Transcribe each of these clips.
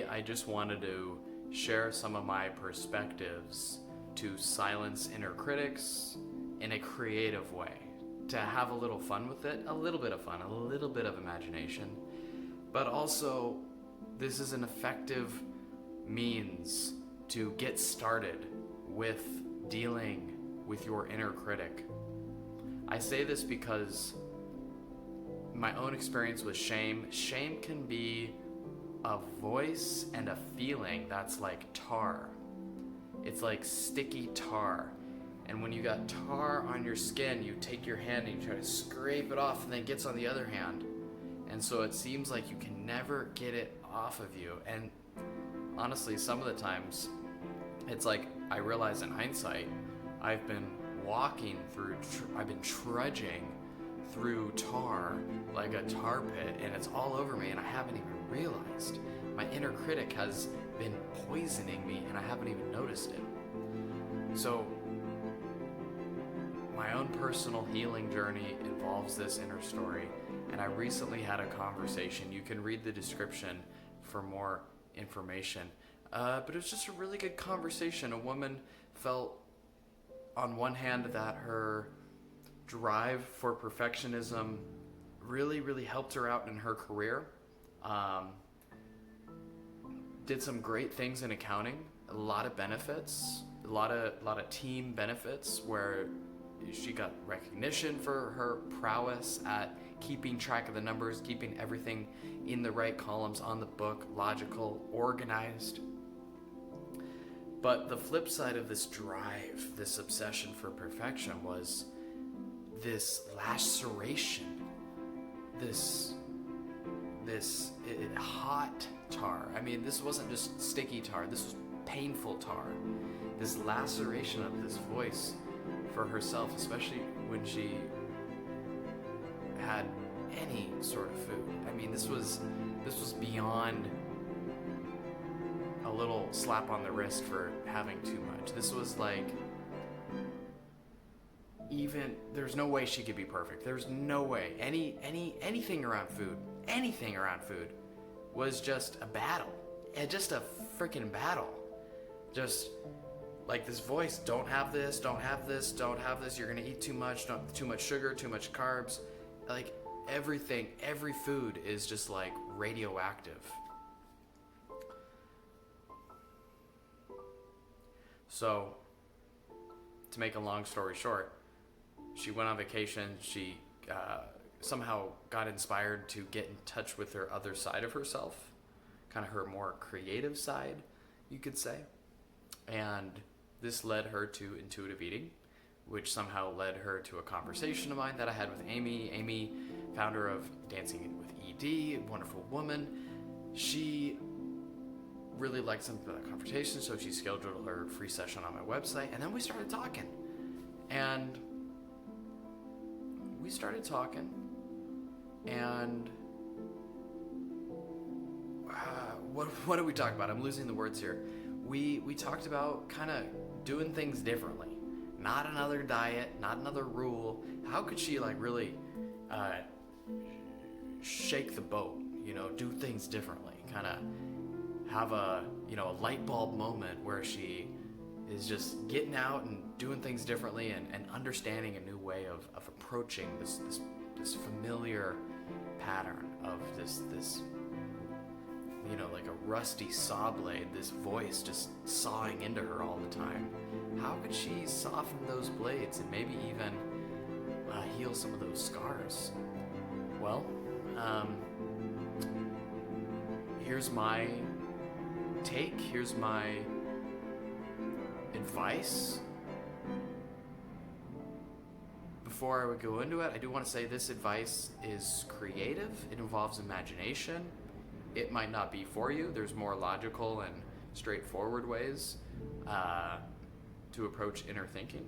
I just wanted to share some of my perspectives to silence inner critics in a creative way, to have a little fun with it, a little bit of fun, a little bit of imagination, but also this is an effective means to get started with dealing with your inner critic. I say this because my own experience with shame can be a voice and a feeling that's like tar. It's like sticky tar. And when you got tar on your skin, you take your hand and you try to scrape it off, and then it gets on the other hand. And so it seems like you can never get it off of you. And honestly, some of the times, it's like I realize in hindsight, I've been trudging through tar like a tar pit, and it's all over me, and I haven't even realized. My inner critic has been poisoning me, and I haven't even noticed it. So my own personal healing journey involves this inner story, and I recently had a conversation. You can read the description for more information. But it was just a really good conversation. A woman felt, on one hand, that her drive for perfectionism really helped her out in her career. Did some great things in accounting, a lot of benefits, a lot of team benefits where she got recognition for her prowess at keeping track of the numbers, keeping everything in the right columns on the book, logical, organized. But the flip side of this drive, this obsession for perfection, was this laceration, this hot tar. I mean, this wasn't just sticky tar, this was painful tar. This laceration of this voice for herself, especially when she had any sort of food. I mean, this was beyond a little slap on the wrist for having too much. This was like, there's no way she could be perfect. There's no way. Anything around food was just a battle. Just a freaking battle. Just like this voice, don't have this, you're gonna eat too much, too much sugar, too much carbs. Like everything, every food is just like radioactive. So, to make a long story short, she went on vacation. She somehow got inspired to get in touch with her other side of herself, kind of her more creative side, you could say. And this led her to intuitive eating, which somehow led her to a conversation of mine that I had with Amy. Amy, founder of Dancing with ED, a wonderful woman. She really liked some of the conversation, so she scheduled her free session on my website, and then we started talking. And what did we talk about? I'm losing the words here. We talked about kind of doing things differently. Not another diet, not another rule. How could she like really shake the boat, do things differently, kind of have a light bulb moment where she is just getting out and doing things differently and understanding a new way of approaching this familiar pattern of this like a rusty saw blade, this voice just sawing into her all the time. How could she soften those blades and maybe even heal some of those scars? Well, here's my take, here's my advice. Before I would go into it, I do want to say this advice is creative. It involves imagination. It might not be for you. There's more logical and straightforward ways to approach inner thinking.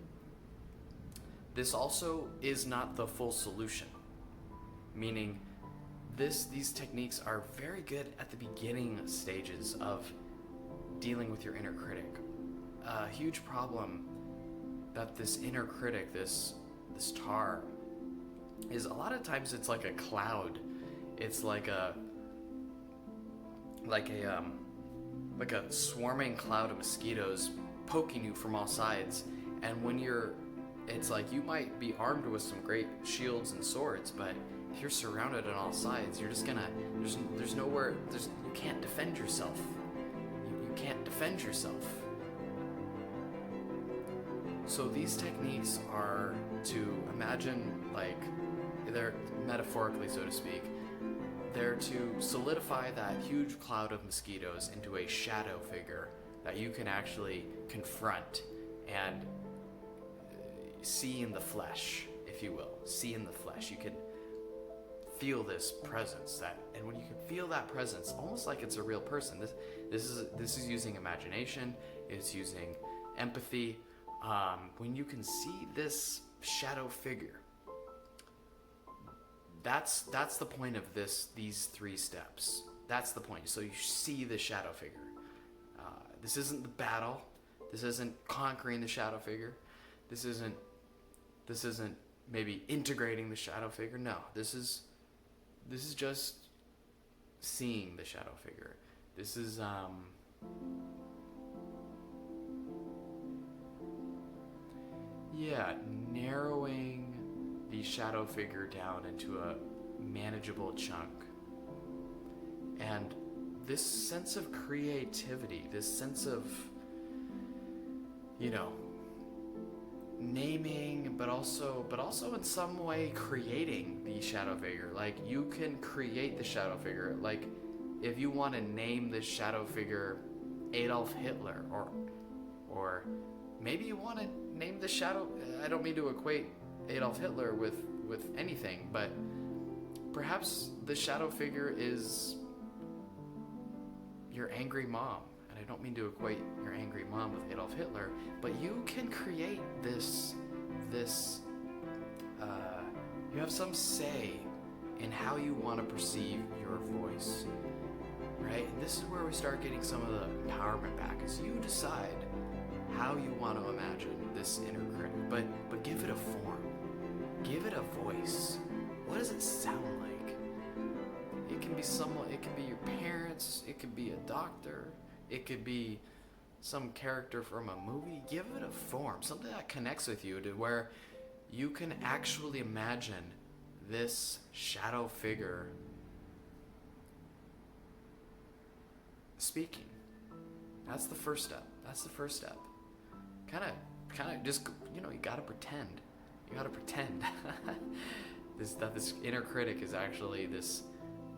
This also is not the full solution, meaning these techniques are very good at the beginning stages of dealing with your inner critic. A huge problem that this inner critic, this tar, is a lot of times it's like a cloud. It's like a like a swarming cloud of mosquitoes poking you from all sides. And when it's like you might be armed with some great shields and swords, but if you're surrounded on all sides, you're just gonna, there's nowhere, you can't defend yourself. You can't defend yourself. So these techniques are to imagine, like, they're metaphorically, so to speak, they're to solidify that huge cloud of mosquitoes into a shadow figure that you can actually confront and see in the flesh, if you will. See in the flesh. You can feel this presence, and when you can feel that presence, almost like it's a real person. This is using imagination. It's using empathy. When you can see this shadow figure, that's the point of these 3 steps. That's the point. So you see the shadow figure. This isn't the battle. This isn't conquering the shadow figure. This isn't maybe integrating the shadow figure. No, this is just seeing the shadow figure. This is narrowing the shadow figure down into a manageable chunk. And this sense of creativity, this sense of, naming, but also in some way creating the shadow figure. Like, you can create the shadow figure. Like, if you want to name this shadow figure Adolf Hitler, or maybe you want to name the shadow, I don't mean to equate Adolf Hitler with anything, but perhaps the shadow figure is your angry mom. And I don't mean to equate your angry mom with Adolf Hitler, but you can create this you have some say in how you want to perceive your voice, right? And this is where we start getting some of the empowerment back, is you decide how you want to imagine this inner critic, but give it a form, give it a voice. What does it sound like? It can be someone, it can be your parents, it could be a doctor, it could be some character from a movie. Give it a form, something that connects with you, to where you can actually imagine this shadow figure speaking. That's the first step. Kind of just, you gotta pretend. This inner critic is actually this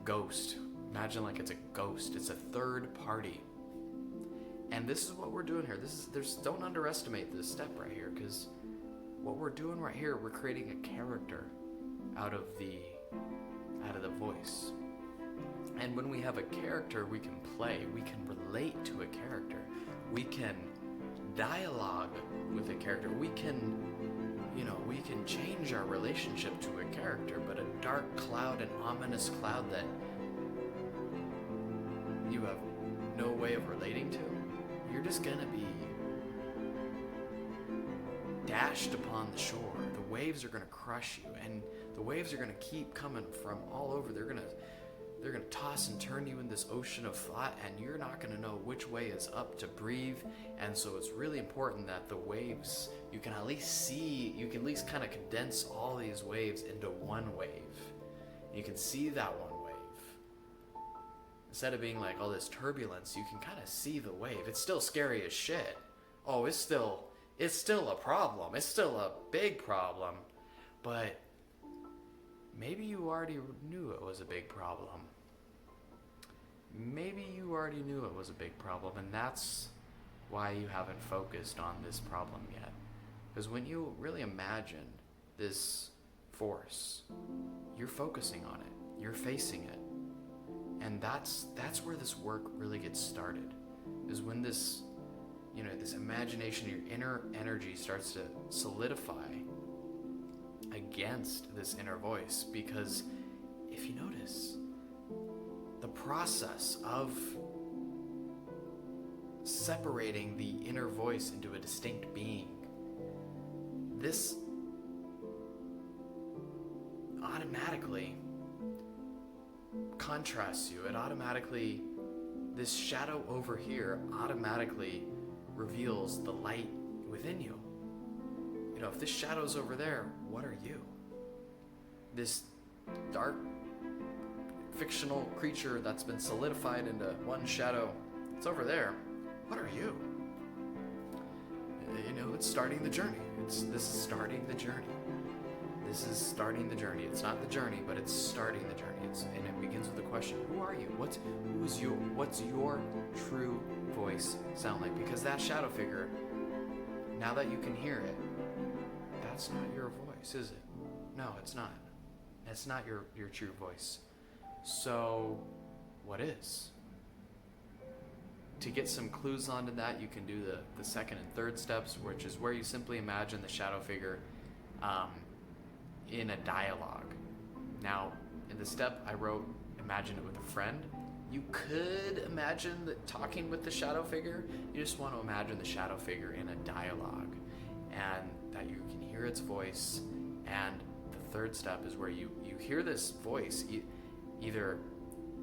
ghost. Imagine like it's a ghost. It's a third party. And this is what we're doing here. Don't underestimate this step right here, because what we're doing right here, we're creating a character out of the voice. And when we have a character, we can play, we can relate to a character, we can dialogue with a character, we can change our relationship to a character. But a dark cloud, an ominous cloud that you have no way of relating to, you're just gonna be dashed upon the shore. The waves are gonna crush you, and the waves are gonna keep coming from all over. They're gonna toss and turn you in this ocean of thought, and you're not gonna know which way is up to breathe. And so it's really important that the waves, you can at least kind of condense all these waves into one wave. You can see that one wave. Instead of being like all this turbulence, you can kind of see the wave. It's still scary as shit. Oh, it's still a problem. It's still a big problem. But maybe you already knew it was a big problem. And that's why you haven't focused on this problem yet. Because when you really imagine this force, you're focusing on it. You're facing it. And that's where this work really gets started. Is when this imagination, your inner energy starts to solidify against this inner voice. Because if you notice, the process of separating the inner voice into a distinct being, this automatically contrasts you. It automatically this shadow over here automatically reveals the light within you. You know, if this shadow's over there, what are you? This dark, fictional creature that's been solidified into one shadow, it's over there. What are you? You know, it's starting the journey. This is starting the journey. This is starting the journey. It's not the journey, but it's starting the journey. And it begins with the question: who are you? What's your true voice sound like? Because that shadow figure, now that you can hear it, that's not your voice, is it? No, it's not. That's not your true voice. So, what is? To get some clues onto that, you can do the second and third steps, which is where you simply imagine the shadow figure in a dialogue. Now, in the step I wrote, imagine it with a friend. You could imagine talking with the shadow figure. You just want to imagine the shadow figure in a dialogue, and that you can hear its voice. And the third step is where you hear this voice either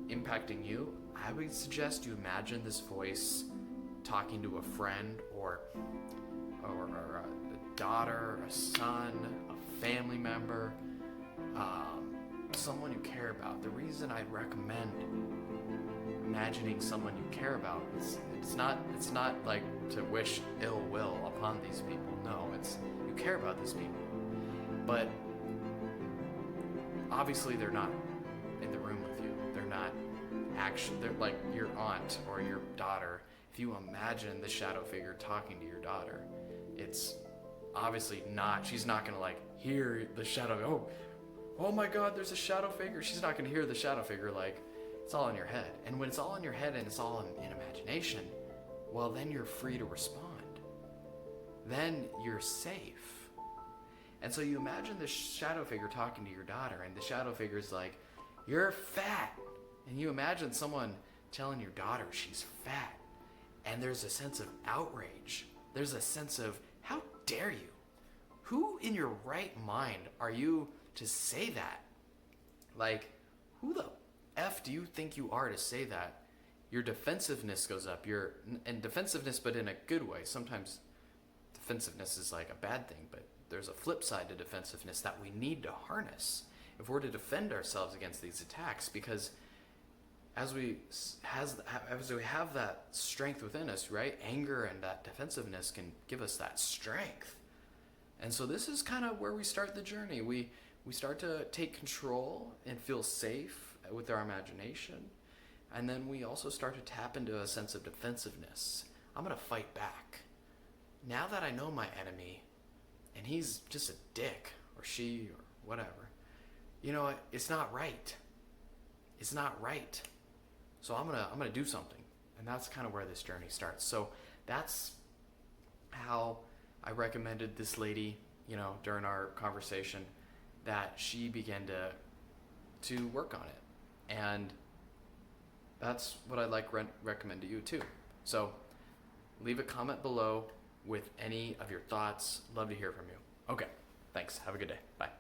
impacting you. I would suggest you imagine this voice talking to a friend or a daughter, a son, a family member, someone you care about. The reason I'd recommend imagining someone you care about is it's not like to wish ill will upon these people. No, it's you care about these people, but obviously they're not in the room with you. They're like your aunt or your daughter. If you imagine the shadow figure talking to your daughter, it's obviously not, she's not gonna like hear the shadow, oh my God, there's a shadow figure. She's not gonna hear the shadow figure. Like, it's all in your head. And when it's all in your head and it's all in imagination, well, then you're free to respond. Then you're safe. And so you imagine the shadow figure talking to your daughter, and the shadow figure's like, you're fat. And you imagine someone telling your daughter she's fat, and there's a sense of outrage. There's a sense of, how dare you? Who in your right mind are you to say that? Like, who the F do you think you are to say that? Your defensiveness goes up. And defensiveness, but in a good way. Sometimes defensiveness is like a bad thing, but there's a flip side to defensiveness that we need to harness if we're to defend ourselves against these attacks, because as we have that strength within us, right? Anger and that defensiveness can give us that strength. And so this is kind of where we start the journey. We start to take control and feel safe with our imagination. And then we also start to tap into a sense of defensiveness. I'm going to fight back. Now that I know my enemy, and he's just a dick, or she, or whatever, you know what? It's not right. It's not right. So I'm gonna do something. And that's kind of where this journey starts. So that's how I recommended this lady, you know, during our conversation, that she began to work on it. And that's what I'd like recommend to you too. So leave a comment below with any of your thoughts. Love to hear from you. Okay, thanks. Have a good day. Bye.